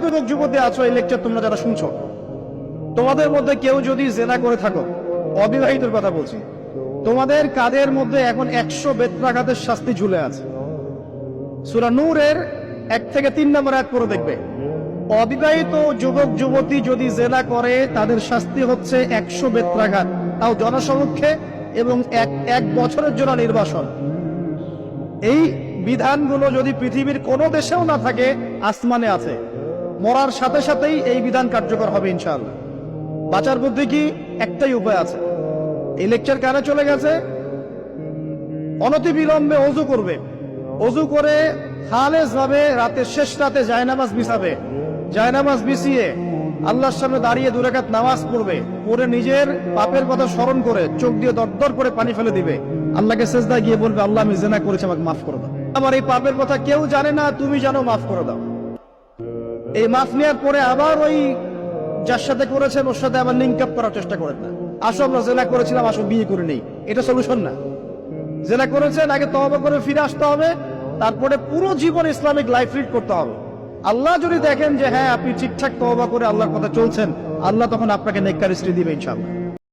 যুবক যুবতী আছো এই লেকচার তোমরা যারা শুনছো, তোমাদের মধ্যে কেউ যদি জেনা করে থাকো, অবিবাহিতর কথা বলছি, তোমাদের কাদের মধ্যে এখন 100 বেত্রাঘাতের শাস্তি ঝুলে আছে। সূরা নূরের 1 থেকে 3 নম্বর আয়াত পড়ে দেখবে, অবিবাহিত যুবক যুবতী যদি জেনা করে তাদের শাস্তি হচ্ছে 100 বেত্রাঘাত, তাও জনসমক্ষে, এবং এক বছরের জন্য নির্বাসন। এই বিধানগুলো যদি পৃথিবীর কোনো দেশেও না থাকে, আসমানে আছে। মরার সাথে সাথেই এই বিধান কার্যকর হবে ইনশাআল্লাহ। বাঁচার বুদ্ধি কি? একটাই উপায় আছে। এই লেকচার কানে চলে গেছে, অনতি বিলম্বে ওযু করবে, ওযু করে খালেস ভাবে রাতের শেষ রাতে জায়নামাজ বিছাবে, জায়নামাজ বিছিয়ে আল্লাহর সামনে দাঁড়িয়ে 2 রাকাত নামাজ পড়বে, পড়ে নিজের পাপের কথা স্মরণ করে চোখ দিয়ে দরদর করে পানি ফেলে দিবে, আল্লাহকে সেজদা গিয়ে বলবে, আল্লাহ আমি জিনা করেছি, আমাকে মাফ করে দাও, আমার এই পাপের কথা কেউ জানে না, তুমি জানো, মাফ করে দাও। এই মাফ নেওয়ার পরে আবার ওই যার সাথে করেছেন ওর সাথে আবার লিঙ্ক আপ করার চেষ্টা করেন না। আসো আমরা জেনা করেছিলাম, আসো বিয়ে করে নেই, এটা সলিউশন না। জেনা করেছেন, আগে তওবা করে ফিরে আসতে হবে, তারপরে পুরো জীবন ইসলামিক লাইফ লিড করতে হবে। আল্লাহ যদি দেখেন যে হ্যাঁ আপনি ঠিকঠাক তওবা করে আল্লাহর কথা চলছেন, আল্লাহ তখন আপনাকে নেককার স্ত্রী দিবে ইনশাআল্লাহ।